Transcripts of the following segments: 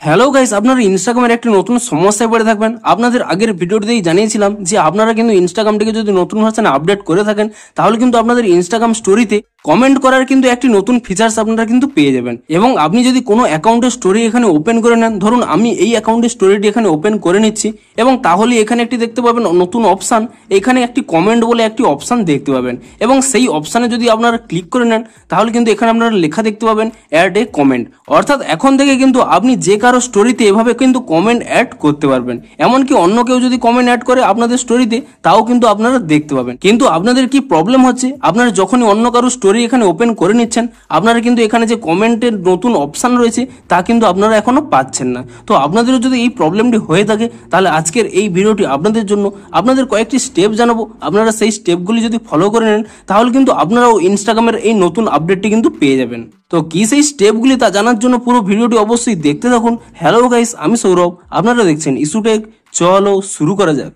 Hello guys, আপনারা ইনস্টাগ্রামের একটি নতুন সমস্যায় পড়ে থাকবেন। আপনাদের আগের ভিডিওতেই জানিয়েছিলাম যে আপনারা কিন্তু ইনস্টাগ্রামটিকে যদি নতুন ভার্সনে আপডেট করে থাকেন তাহলে কিন্তু আপনাদের ইনস্টাগ্রাম স্টোরিতে কমেন্ট করার কিন্তু একটি নতুন ফিচার্স আপনারা কিন্তু পেয়ে যাবেন। এবং আপনি যদি কোনো অ্যাকাউন্টের স্টোরি এখানে ওপেন করে নেন, ধরুন আমি এই অ্যাকাউন্টের স্টোরিটি এখানে ওপেন করে নিচ্ছি এবং তাহলে এখানে একটি দেখতে পাবেন নতুন অপশান, এখানে একটি কমেন্ট বলে একটি অপশান দেখতে পাবেন এবং সেই অপশানে যদি আপনারা ক্লিক করে নেন তাহলে কিন্তু এখানে আপনারা লেখা দেখতে পাবেন অ্যাড এ কমেন্ট। অর্থাৎ এখন থেকে কিন্তু আপনি যে কারো স্টোরিতে এভাবে কিন্তু কমেন্ট অ্যাড করতে পারবেন। এমনকি অন্য কেউ যদি কমেন্ট অ্যাড করে আপনাদের স্টোরিতে তাও কিন্তু আপনারা দেখতে পাবেন। কিন্তু আপনাদের কি প্রবলেম হচ্ছে, আপনারা যখনই অন্য কারো স্টোরি এখানে ওপেন করে নিচ্ছেন আপনারা কিন্তু এখানে যে কমেন্টের নতুন অপশান রয়েছে তা কিন্তু আপনারা এখনো পাচ্ছেন না। তো আপনাদেরও যদি এই প্রবলেমটি হয়ে থাকে তাহলে আজকের এই ভিডিওটি আপনাদের জন্য। আপনাদের কয়েকটি স্টেপ জানাবো, আপনারা সেই স্টেপগুলি যদি ফলো করে নেন তাহলে কিন্তু আপনারাও ইনস্টাগ্রামের এই নতুন আপডেটটি কিন্তু পেয়ে যাবেন। তো কি সেই স্টেপগুলি তা জানার জন্য পুরো ভিডিওটি অবশ্যই দেখতে থাকুন। হ্যালো গাইস, আমি সৌরভ, আপনারা দেখছেন ইস্যুটেক। চলো শুরু করা যাক।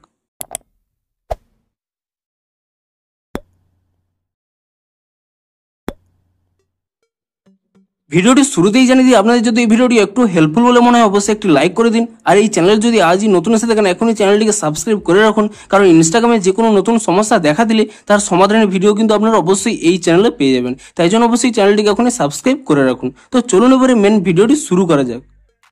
ভিডিওটি শুরুতেই জানিয়ে দিই, আপনাদের যদি এই ভিডিওটি একটু হেল্পফুল বলে মনে হয় অবশ্যই একটি লাইক করে দিন। আর এই চ্যানেল যদি আজই নতুন এসে থাকেন এখনই চ্যানেলটিকে সাবস্ক্রাইব করে রাখুন, কারণ ইনস্টাগ্রামে যে কোনো নতুন সমস্যা দেখা দিলে তার সমাধানের ভিডিও কিন্তু আপনারা অবশ্যই এই চ্যানেলে পেয়ে যাবেন। তাই জন্য অবশ্যই চ্যানেলটিকে এখনই সাবস্ক্রাইব করে রাখুন। তো চলুন এবারে মেন ভিডিওটি শুরু করা যাক।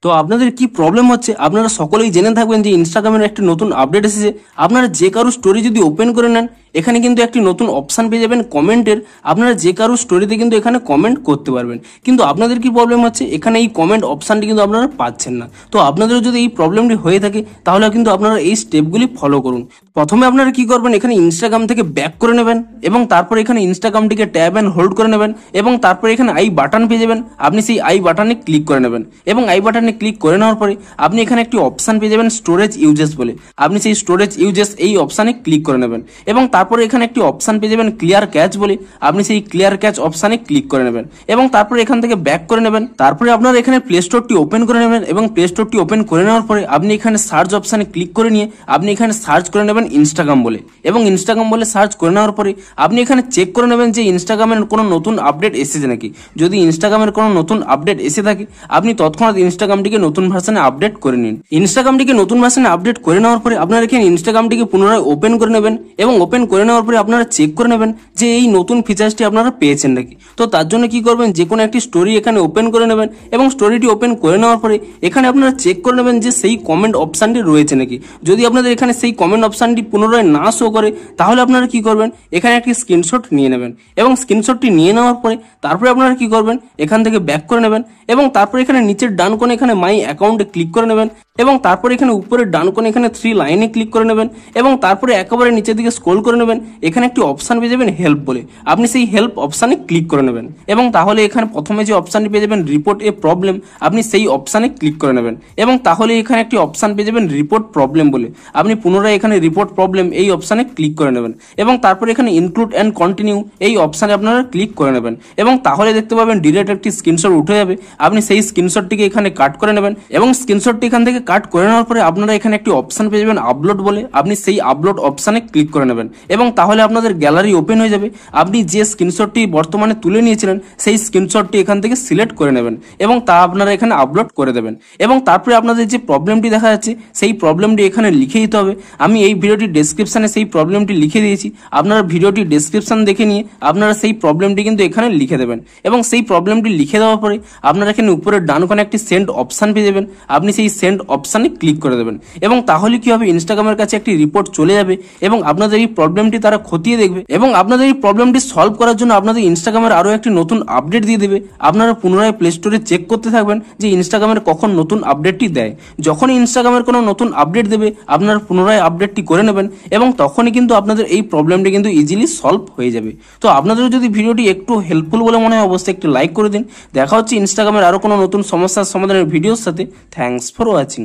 তো আপনাদের কি প্রবলেম হচ্ছে আপনারা সকলেই জেনে থাকবেন যে ইনস্টাগ্রামের একটি নতুন আপডেট এসেছে। আপনারা যে কারো স্টোরি যদি ওপেন করে নেন এখানে কিন্তু একটি নতুন অপশান পেয়ে যাবেন কমেন্টের। আপনারা যে কারো স্টোরিতে কিন্তু এখানে কমেন্ট করতে পারবেন। কিন্তু আপনাদের কি প্রবলেম হচ্ছে, এখানে এই কমেন্ট অপশানটি কিন্তু আপনারা পাচ্ছেন না। তো আপনাদেরও যদি এই প্রবলেমটি হয়ে থাকে তাহলে কিন্তু আপনারা এই স্টেপগুলি ফলো করুন। প্রথমে আপনারা কি করবেন, এখানে ইনস্টাগ্রাম থেকে ব্যাক করে নেবেন এবং তারপর এখানে ইনস্টাগ্রামটিকে ট্যাব অ্যান্ড হোল্ড করে নেবেন এবং তারপর এখানে আই বাটন পেয়ে যাবেন। আপনি সেই আই বাটনে ক্লিক করে নেবেন এবং আই বাটনে ক্লিক করে নেওয়ার পরে আপনি এখানে একটি অপশান পেয়ে যাবেন স্টোরেজ ইউজেস বলে। আপনি সেই স্টোরেজ ইউজেস এই অপশানে ক্লিক করে নেবেন এবং তারপরে এখানে একটি অপশান পেয়ে যাবেন ক্লিয়ার ক্যাচ বলে। আপনি সেই ক্লিয়ার ক্যাচ অপশানে ক্লিক করে নেবেন এবং তারপরে এখান থেকে ব্যাক করে নেবেন। তারপরে আপনারা এখানে প্লে স্টোরটি ওপেন করে নেবেন এবং প্লে স্টোরটি ওপেন করে নেওয়ার পরে আপনি এখানে সার্চ অপশানে ক্লিক করে নিয়ে আপনি এখানে সার্চ করে নেবেন ইনস্টাগ্রাম বলে এবং ইনস্টাগ্রাম বলে সার্চ করে নেওয়ার পরে আপনি এখানে চেক করে নেবেন যে ইনস্টাগ্রামের কোনো নতুন আপডেট এসেছে নাকি। যদি ইনস্টাগ্রামের কোনো নতুন আপডেট এসে থাকে আপনি তৎক্ষণাৎ ইনস্টাগ্রামটিকে নতুন ভার্সনে আপডেট করে নিন। ইনস্টাগ্রামটিকে নতুন ভার্সনে আপডেট করে নেওয়ার পরে আপনারা এখানে ইনস্টাগ্রামটিকে পুনরায় ওপেন করে নেবেন এবং ওপেন করে নেওয়ার পরে আপনারা চেক করে নেবেন যে এই নতুন ফিচার্সটি আপনারা পেয়েছেন নাকি। তো তার জন্য কি করবেন, যে কোনো একটি স্টোরি এখানে ওপেন করে নেবেন এবং স্টোরিটি ওপেন করে নেওয়ার পরে এখানে আপনারা চেক করে নেবেন যে সেই কমেন্ট অপশানটি রয়েছে নাকি। যদি আপনাদের এখানে সেই কমেন্ট অপশানটি পুনরায় না শো করে তাহলে আপনারা কি করবেন, এখানে একটি স্ক্রিনশট নিয়ে নেবেন এবং স্ক্রিনশটটি নিয়ে নেওয়ার পরে তারপরে আপনারা কি করবেন, এখান থেকে ব্যাক করে নেবেন এবং তারপরে এখানে নিচের ডান কোণে এখানে মাই অ্যাকাউন্টে ক্লিক করে নেবেন এবং তারপরে এখানে উপরের ডান কোণে এখানে 3 লাইনে ক্লিক করে নেবেন এবং তারপরে একেবারে নিচের দিকে স্ক্রল করে নেবেন। এখানে একটি অপশান পেয়ে যাবেন হেল্প বলে। আপনি সেই হেল্প অপশানে ক্লিক করে নেবেন এবং তাহলে এখানে প্রথমে যে অপশানটি পেয়ে যাবেন রিপোর্ট এ প্রবলেম, আপনি সেই অপশানে ক্লিক করে নেবেন এবং তাহলে এখানে একটি অপশান পেয়ে যাবেন রিপোর্ট প্রবলেম বলে। আপনি পুনরায় এখানে রিপোর্ট প্রবলেম এই অপশানে ক্লিক করে নেবেন এবং তারপরে এখানে ইনক্লুড অ্যান্ড কন্টিনিউ এই অপশানে আপনারা ক্লিক করে নেবেন এবং তাহলে দেখতে পাবেন ডিরেক্ট একটি স্ক্রিনশট উঠে যাবে। আপনি সেই স্ক্রিনশটটিকে এখানে কাট করে নেবেন এবং স্ক্রিনশটটি এখান থেকে কাট করে নেওয়ার পরে আপনারা এখানে একটি অপশান পেয়ে যাবেন আপলোড বলে। আপনি সেই আপলোড অপশানে ক্লিক করে নেবেন এবং তাহলে আপনাদের গ্যালারি ওপেন হয়ে যাবে। আপনি যে স্ক্রিনশটটি বর্তমানে তুলে নিয়েছিলেন সেই স্ক্রিনশটটি এখান থেকে সিলেক্ট করে নেবেন এবং তা আপনারা এখানে আপলোড করে দেবেন এবং তারপরে আপনাদের যে প্রবলেমটি দেখা যাচ্ছে সেই প্রবলেমটি এখানে লিখে দিতে হবে। আমি এই ভিডিওটির ডেসক্রিপশানে সেই প্রবলেমটি লিখে দিয়েছি, আপনারা ভিডিওটি ডেসক্রিপশান দেখে নিয়ে আপনারা সেই প্রবলেমটি কিন্তু এখানে লিখে দেবেন এবং সেই প্রবলেমটি লিখে দেওয়ার পরে আপনারা এখানে উপরের ডান কোণে একটি সেন্ড অপশান পেয়ে যাবেন। আপনি সেই সেন্ড অপশানে ক্লিক করে দেবেন এবং তাহলে কি হবে, ইনস্টাগ্রামের কাছে একটি রিপোর্ট চলে যাবে এবং আপনাদের এই প্রবলেমটি তারা খতিয়ে দেখবে এবং আপনাদের এই প্রবলেমটি সলভ করার জন্য আপনাদের ইনস্টাগ্রামের আরও একটি নতুন আপডেট দিয়ে দেবে। আপনারা পুনরায় প্লে স্টোরে চেক করতে থাকবেন যে ইনস্টাগ্রামের কখন নতুন আপডেটটি দেয়। যখনই ইনস্টাগ্রামের কোনো নতুন আপডেট দেবে আপনারা পুনরায় আপডেটটি করে নেবেন এবং তখনই কিন্তু আপনাদের এই প্রবলেমটি কিন্তু ইজিলি সলভ হয়ে যাবে। তো আপনাদের যদি ভিডিওটি একটু হেল্পফুল বলে মনে হয় অবশ্যই একটি লাইক করে দিন। দেখা হচ্ছে ইনস্টাগ্রামের আরও কোনো নতুন সমস্যার সমাধানের ভিডিওর সাথে। Thanks for watching.